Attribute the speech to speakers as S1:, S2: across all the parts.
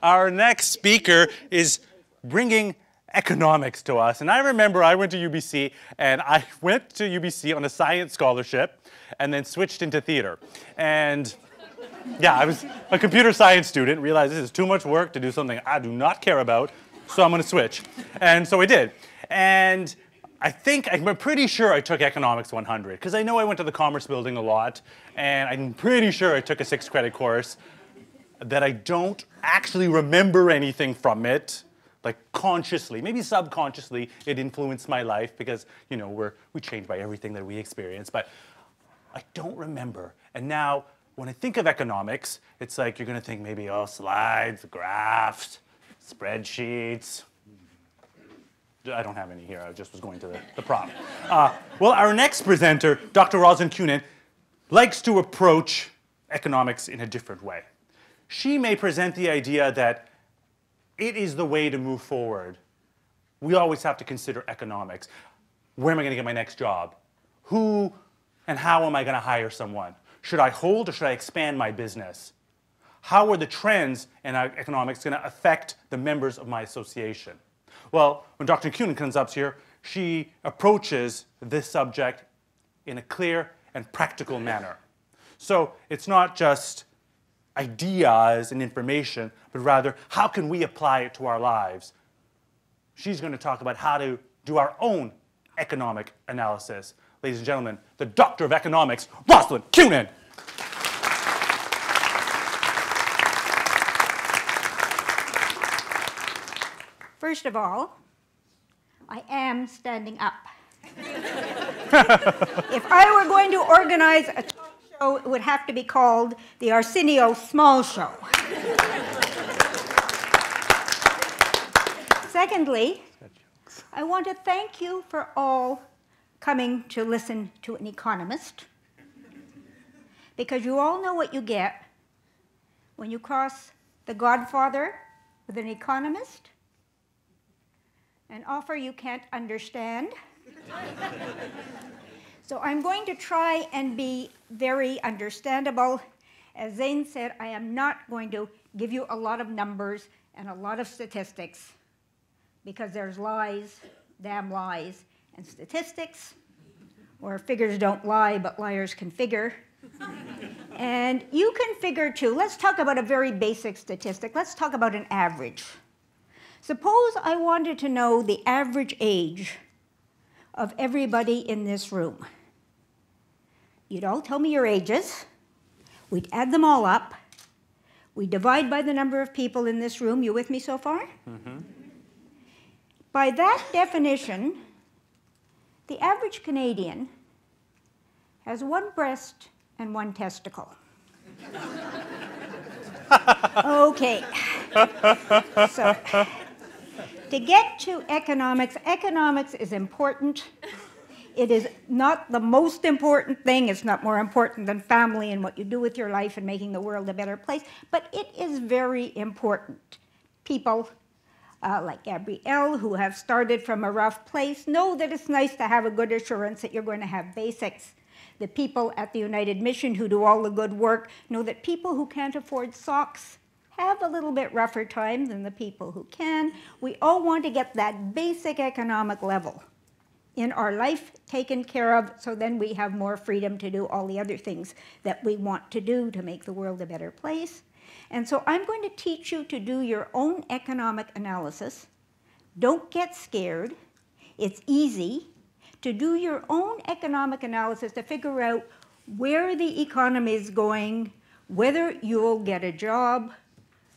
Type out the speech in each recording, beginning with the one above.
S1: Our next speaker is bringing economics to us. And I remember I went to UBC, and I went to UBC on a science scholarship and then switched into theater. And yeah, I was a computer science student, realized this is too much work to do something I do not care about, so I'm going to switch. And so I did. And I'm pretty sure I took Economics 100, because I know I went to the Commerce Building a lot, and I'm pretty sure I took a 6-credit course that I don't actually remember anything from it, like consciously, maybe subconsciously, it influenced my life because, you know, we change by everything that we experience, but I don't remember. And now, when I think of economics, it's like you're going to think maybe, oh, slides, graphs, spreadsheets. I don't have any here. I just was going to the prop. Well, our next presenter, Dr. Roslyn Kunin, likes to approach economics in a different way. She may present the idea that it is the way to move forward. We always have to consider economics. Where am I going to get my next job? Who and how am I going to hire someone? Should I hold or should I expand my business? How are the trends in economics going to affect the members of my association? Well, when Dr. Kunin comes up here, she approaches this subject in a clear and practical manner. So it's not just ideas and information, but rather, how can we apply it to our lives? She's going to talk about how to do our own economic analysis. Ladies and gentlemen, the Doctor of Economics, Roslyn Kunin.
S2: First of all, I am standing up. If I were going to organize a talk show, it would have to be called the Arsenio Small Show. Secondly, I want to thank you for all coming to listen to an economist, because you all know what you get when you cross the Godfather with an economist, an offer you can't understand. So I'm going to try and be very understandable. As Zane said, I am not going to give you a lot of numbers and a lot of statistics, because there's lies, damn lies, and statistics, or figures don't lie, but liars can figure. And you can figure too. Let's talk about a very basic statistic. Let's talk about an average. Suppose I wanted to know the average age of everybody in this room. You'd all tell me your ages. We'd add them all up. We'd divide by the number of people in this room. You with me so far? Mm-hmm. By that definition, the average Canadian has one breast and one testicle. Okay. So, to get to economics, economics is important. It is not the most important thing. It's not more important than family and what you do with your life and making the world a better place, but it is very important. People like Gabrielle, who have started from a rough place, know that it's nice to have a good assurance that you're going to have basics. The people at the United Mission who do all the good work know that people who can't afford socks have a little bit rougher time than the people who can. We all want to get that basic economic level in our life taken care of, so then we have more freedom to do all the other things that we want to do to make the world a better place. And so I'm going to teach you to do your own economic analysis. Don't get scared. It's easy to do your own economic analysis to figure out where the economy is going, whether you'll get a job,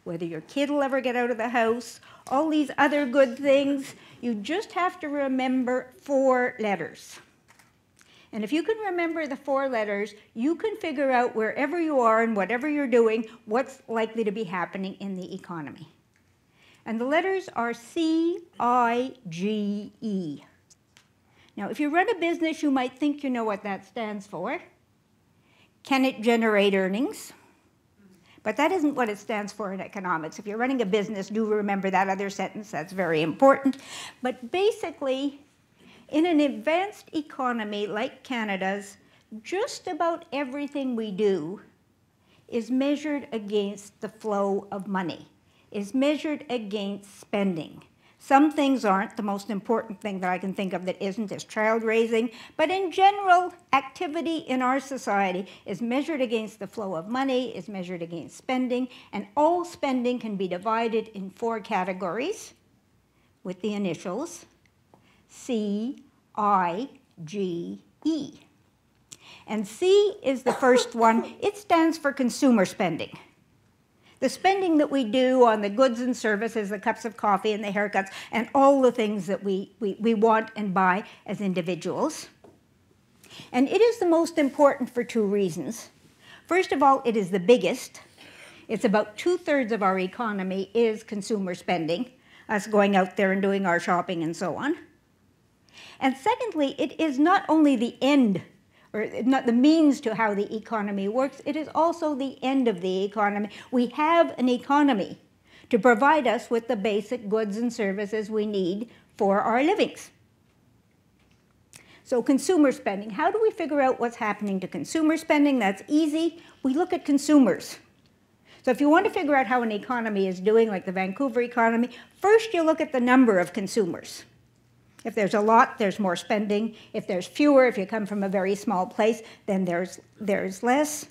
S2: whether your kid will ever get out of the house, all these other good things. You just have to remember 4 letters. And if you can remember the 4 letters, you can figure out wherever you are and whatever you're doing, what's likely to be happening in the economy. And the letters are C, I, G, E. Now, if you run a business, you might think you know what that stands for. Can it generate earnings? But that isn't what it stands for in economics. If you're running a business, do remember that other sentence. That's very important. But basically, in an advanced economy like Canada's, just about everything we do is measured against the flow of money. is measured against spending. Some things aren't. The most important thing that I can think of that isn't is child raising. But in general, activity in our society is measured against the flow of money, is measured against spending, and all spending can be divided in 4 categories with the initials C, I, G, E. And C is the first one. It stands for consumer spending. The spending that we do on the goods and services, the cups of coffee and the haircuts, and all the things that we want and buy as individuals. And it is the most important for 2 reasons. First of all, it is the biggest. It's about 2/3 of our economy is consumer spending, us going out there and doing our shopping and so on. And secondly, it is not only the end or not the means to how the economy works, it is also the end of the economy. We have an economy to provide us with the basic goods and services we need for our livings. So consumer spending, how do we figure out what's happening to consumer spending? That's easy. We look at consumers. So if you want to figure out how an economy is doing, like the Vancouver economy, first you look at the number of consumers. If there's a lot, there's more spending. If there's fewer, if you come from a very small place, then there's less.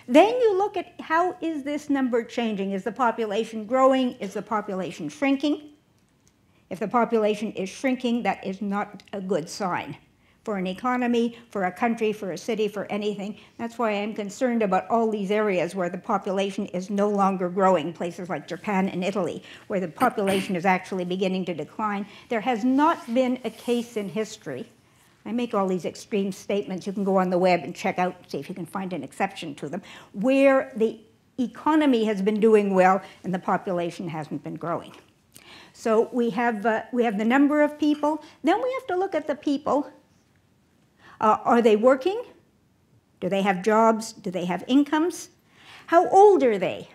S2: Then you look at how is this number changing? Is the population growing? Is the population shrinking? If the population is shrinking, that is not a good sign for an economy, for a country, for a city, for anything. That's why I'm concerned about all these areas where the population is no longer growing, places like Japan and Italy, where the population is actually beginning to decline. There has not been a case in history. I make all these extreme statements. You can go on the web and check out, see if you can find an exception to them, where the economy has been doing well and the population hasn't been growing. So we have the number of people. Then we have to look at the people. Are they working? Do they have jobs? Do they have incomes? How old are they?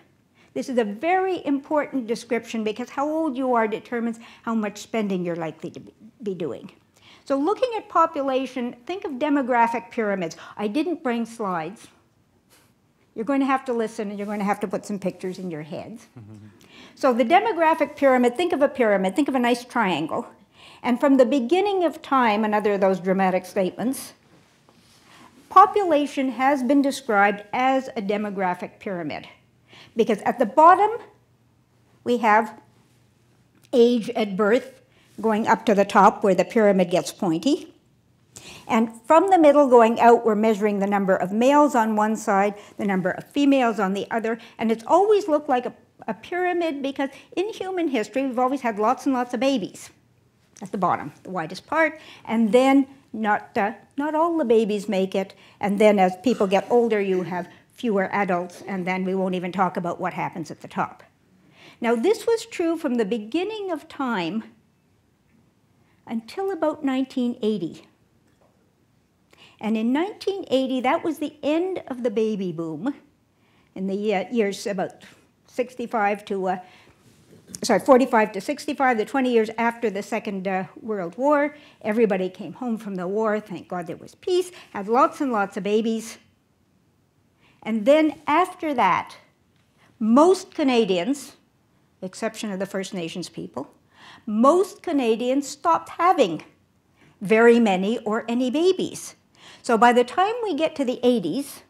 S2: This is a very important description because how old you are determines how much spending you're likely to be doing. So looking at population, think of demographic pyramids. I didn't bring slides. You're going to have to listen and you're going to have to put some pictures in your heads. So the demographic pyramid, think of a nice triangle. And from the beginning of time, another of those dramatic statements, population has been described as a demographic pyramid. Because at the bottom, we have age at birth going up to the top where the pyramid gets pointy. And from the middle going out, we're measuring the number of males on one side, the number of females on the other. And it's always looked like a pyramid because in human history, we've always had lots and lots of babies. At the bottom, the widest part, and then not all the babies make it, and then as people get older, you have fewer adults, and then we won't even talk about what happens at the top. Now, this was true from the beginning of time until about 1980. And in 1980, that was the end of the baby boom in the years about 45 to 65, the 20 years after the Second World War. Everybody came home from the war. Thank God there was peace. Had lots and lots of babies. And then after that, most Canadians, exception of the First Nations people, most Canadians stopped having very many or any babies. So by the time we get to the 80s,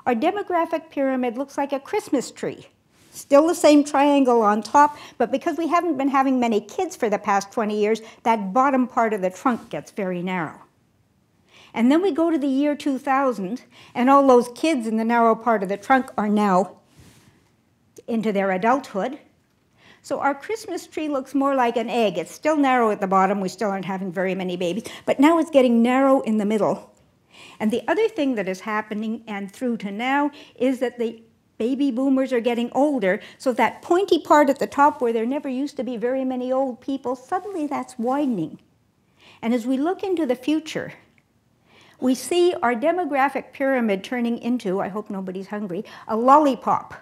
S2: our demographic pyramid looks like a Christmas tree. Still the same triangle on top, but because we haven't been having many kids for the past 20 years, that bottom part of the trunk gets very narrow. And then we go to the year 2000, and all those kids in the narrow part of the trunk are now into their adulthood. So our Christmas tree looks more like an egg. It's still narrow at the bottom. We still aren't having very many babies, but now it's getting narrow in the middle. And the other thing that is happening, and through to now, is that the baby boomers are getting older, so that pointy part at the top where there never used to be very many old people, suddenly that's widening. And as we look into the future, we see our demographic pyramid turning into, I hope nobody's hungry, a lollipop.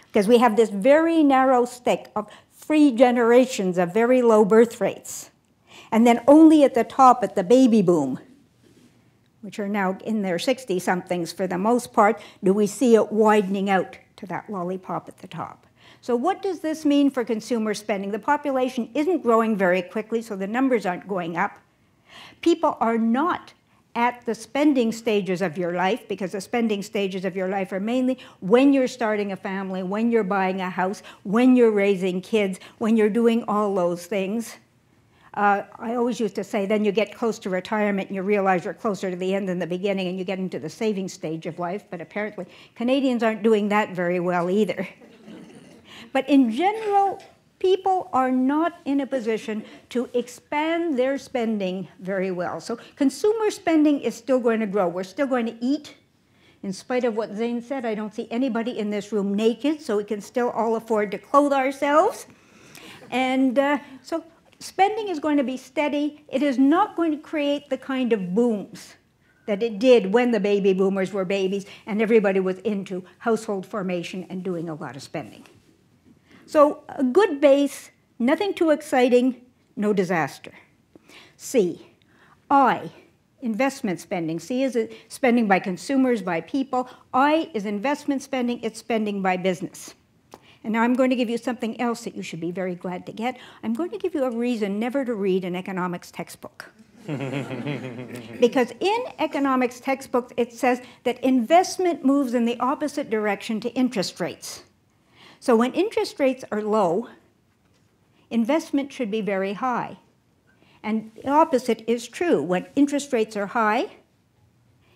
S2: Because we have this very narrow stick of 3 generations of very low birth rates. And then only at the top, at the baby boom, which are now in their 60-somethings for the most part, do we see it widening out to that lollipop at the top. So what does this mean for consumer spending? The population isn't growing very quickly, so the numbers aren't going up. People are not at the spending stages of your life, because the spending stages of your life are mainly when you're starting a family, when you're buying a house, when you're raising kids, when you're doing all those things. I always used to say, then you get close to retirement and you realize you're closer to the end than the beginning and you get into the saving stage of life, but apparently Canadians aren't doing that very well either. But in general, people are not in a position to expand their spending very well. So consumer spending is still going to grow. We're still going to eat. In spite of what Zane said, I don't see anybody in this room naked, so we can still all afford to clothe ourselves. And so spending is going to be steady. It is not going to create the kind of booms that it did when the baby boomers were babies and everybody was into household formation and doing a lot of spending. So a good base, nothing too exciting, no disaster. C, I, investment spending. C is spending by consumers, by people. I is investment spending, it's spending by business. And now I'm going to give you something else that you should be very glad to get. I'm going to give you a reason never to read an economics textbook. Because in economics textbooks, it says that investment moves in the opposite direction to interest rates. So when interest rates are low, investment should be very high. And the opposite is true. When interest rates are high,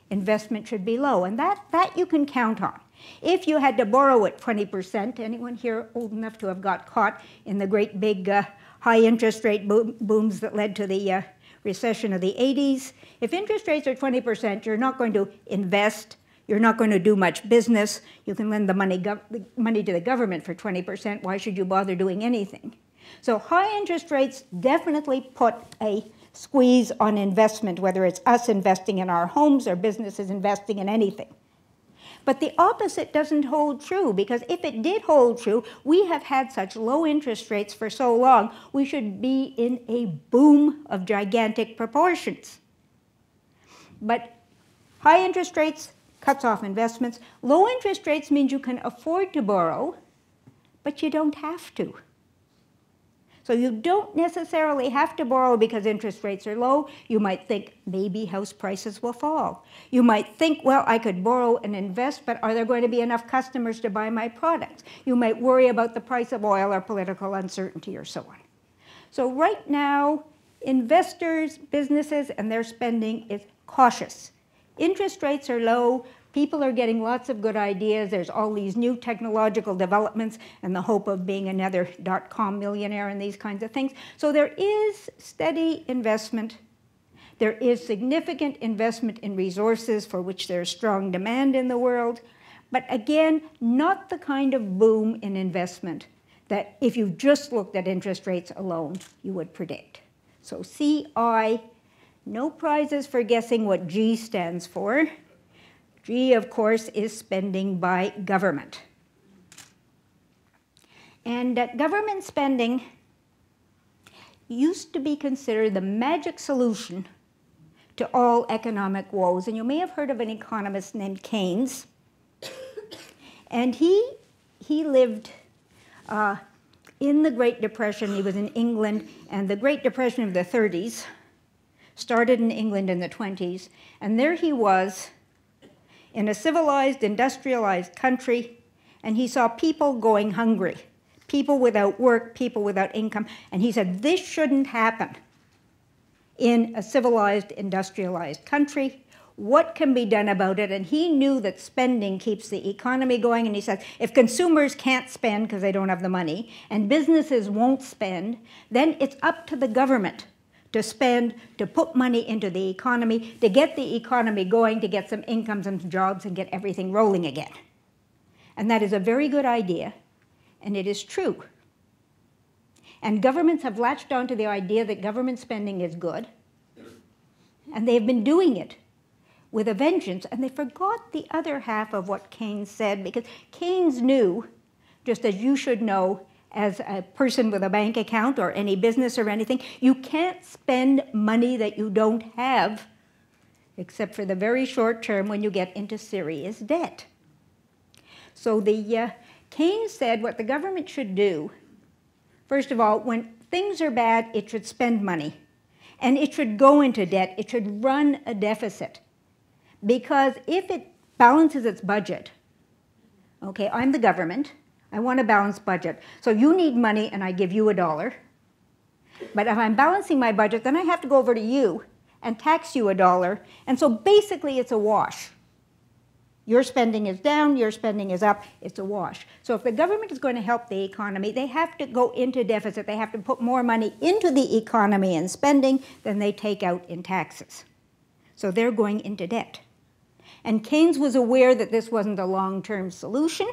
S2: investment should be low. And that you can count on. If you had to borrow at 20%, anyone here old enough to have got caught in the great big high interest rate booms that led to the recession of the 80s, if interest rates are 20%, you're not going to invest. You're not going to do much business. You can lend the money to the government for 20%. Why should you bother doing anything? So high interest rates definitely put a squeeze on investment, whether it's us investing in our homes or businesses investing in anything. But the opposite doesn't hold true, because if it did hold true, we have had such low interest rates for so long, we should be in a boom of gigantic proportions. But high interest rates cuts off investments. Low interest rates means you can afford to borrow, but you don't have to. So you don't necessarily have to borrow because interest rates are low. You might think maybe house prices will fall. You might think, well, I could borrow and invest, but are there going to be enough customers to buy my products? You might worry about the price of oil or political uncertainty or so on. So right now, investors, businesses, and their spending is cautious. Interest rates are low. People are getting lots of good ideas. There's all these new technological developments and the hope of being another dot-com millionaire and these kinds of things. So there is steady investment. There is significant investment in resources for which there's strong demand in the world. But again, not the kind of boom in investment that if you just looked at interest rates alone, you would predict. So CI, no prizes for guessing what G stands for. G, of course, is spending by government. And government spending used to be considered the magic solution to all economic woes. And you may have heard of an economist named Keynes. And he lived in the Great Depression. He was in England, and the Great Depression of the 30s started in England in the 20s. And there he was in a civilized, industrialized country, and he saw people going hungry, people without work, people without income, and he said, this shouldn't happen in a civilized, industrialized country. What can be done about it? And he knew that spending keeps the economy going, and he said, if consumers can't spend because they don't have the money, and businesses won't spend, then it's up to the government to spend, to put money into the economy, to get the economy going, to get some incomes and jobs and get everything rolling again. And that is a very good idea, and it is true. And governments have latched onto the idea that government spending is good, and they've been doing it with a vengeance, and they forgot the other half of what Keynes said, because Keynes knew, just as you should know, as a person with a bank account or any business or anything, you can't spend money that you don't have, except for the very short term when you get into serious debt. So the Keynes said what the government should do, first of all, when things are bad, it should spend money. And it should go into debt. It should run a deficit. Because if it balances its budget, okay, I'm the government, I want a balanced budget. So you need money and I give you $1. But if I'm balancing my budget, then I have to go over to you and tax you $1. And so basically it's a wash. Your spending is down, your spending is up, it's a wash. So if the government is going to help the economy, they have to go into deficit. They have to put more money into the economy and spending than they take out in taxes. So they're going into debt. And Keynes was aware that this wasn't a long-term solution.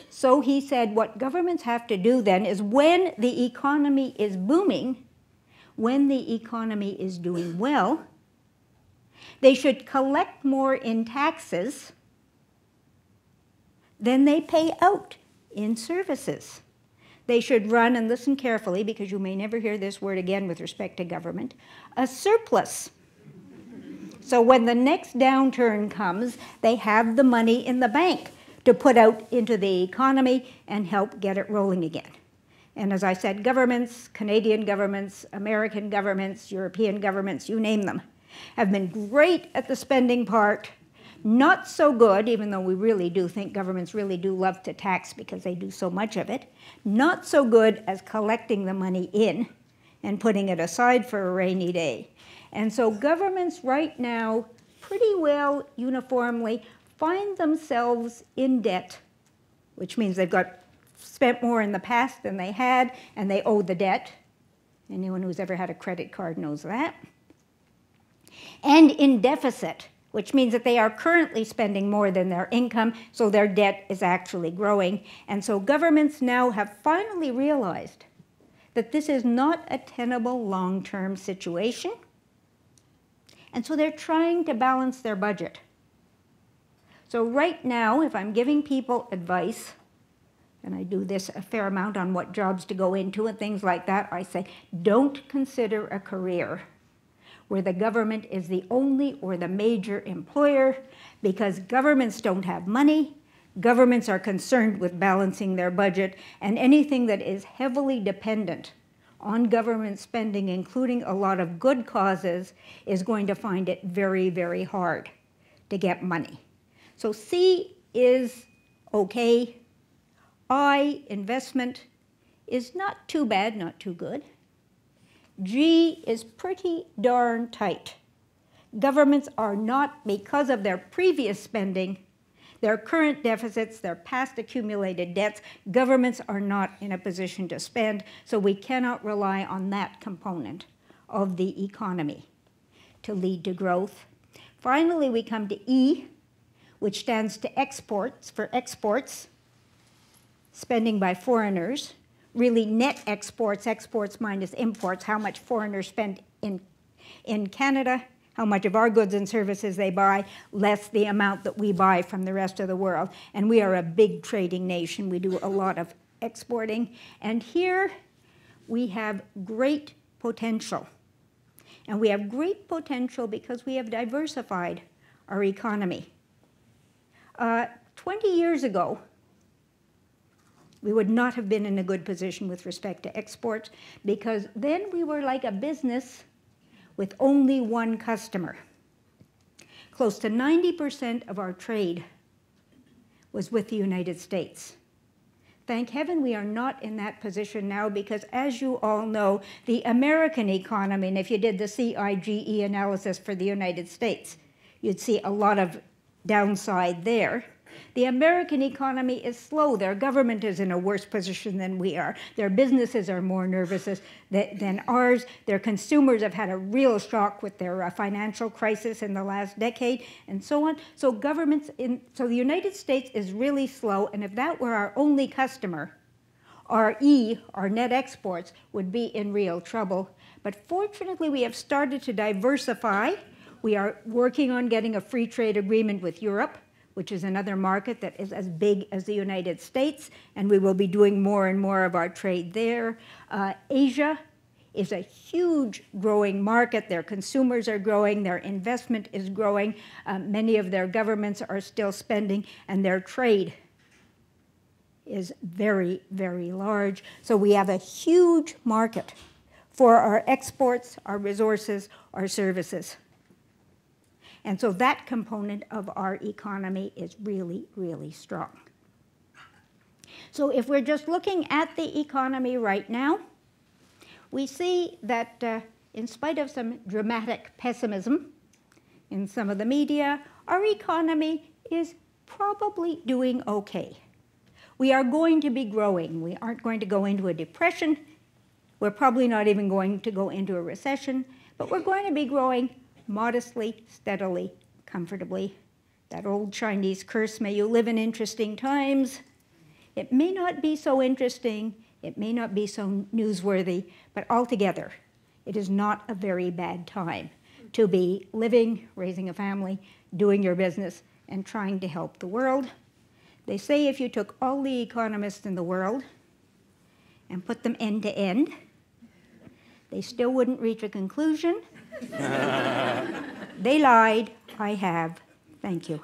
S2: So he said what governments have to do then is when the economy is booming, when the economy is doing well, they should collect more in taxes than they pay out in services. They should run, and listen carefully because you may never hear this word again with respect to government, a surplus. So when the next downturn comes, they have the money in the bank to put out into the economy and help get it rolling again. And as I said, governments, Canadian governments, American governments, European governments, you name them, have been great at the spending part, not so good, even though we really do think governments really do love to tax because they do so much of it, not so good as collecting the money in and putting it aside for a rainy day. And so governments right now pretty well uniformly find themselves in debt, which means they've got spent more in the past than they had, and they owe the debt. Anyone who's ever had a credit card knows that. And in deficit, which means that they are currently spending more than their income, so their debt is actually growing. And so governments now have finally realized that this is not a tenable long-term situation. And so they're trying to balance their budget. So right now, if I'm giving people advice, and I do this a fair amount on what jobs to go into and things like that, I say, don't consider a career where the government is the only or the major employer, because governments don't have money, governments are concerned with balancing their budget, and anything that is heavily dependent on government spending, including a lot of good causes, is going to find it very, very hard to get money. So C is okay. I, investment, is not too bad, not too good. G is pretty darn tight. Governments are not, because of their previous spending, their current deficits, their past accumulated debts, governments are not in a position to spend, so we cannot rely on that component of the economy to lead to growth. Finally, we come to E, which stands to exports, for exports, spending by foreigners. Really net exports, exports minus imports, how much foreigners spend in Canada, how much of our goods and services they buy, less the amount that we buy from the rest of the world. And we are a big trading nation. We do a lot of exporting. And here we have great potential. And we have great potential because we have diversified our economy. 20 years ago, we would not have been in a good position with respect to exports, because then we were like a business with only one customer. Close to 90% of our trade was with the United States. Thank heaven we are not in that position now, because as you all know, the American economy, and if you did the CIGE analysis for the United States, you'd see a lot of downside there. The American economy is slow. Their government is in a worse position than we are. Their businesses are more nervous than ours. Their consumers have had a real shock with their financial crisis in the last decade, and so on. So so the United States is really slow, and if that were our only customer, our net exports, would be in real trouble. But fortunately, we have started to diversify. We are working on getting a free trade agreement with Europe, which is another market that is as big as the United States, and we will be doing more and more of our trade there. Asia is a huge growing market. Their consumers are growing, their investment is growing, many of their governments are still spending, and their trade is very, very large. So we have a huge market for our exports, our resources, our services. And so that component of our economy is really, really strong. So if we're just looking at the economy right now, we see that in spite of some dramatic pessimism in some of the media, our economy is probably doing okay. We are going to be growing. We aren't going to go into a depression. We're probably not even going to go into a recession, but we're going to be growing modestly, steadily, comfortably. That old Chinese curse, may you live in interesting times. It may not be so interesting, it may not be so newsworthy, but altogether, it is not a very bad time to be living, raising a family, doing your business, and trying to help the world. They say if you took all the economists in the world and put them end to end, they still wouldn't reach a conclusion. They lied. I have. Thank you.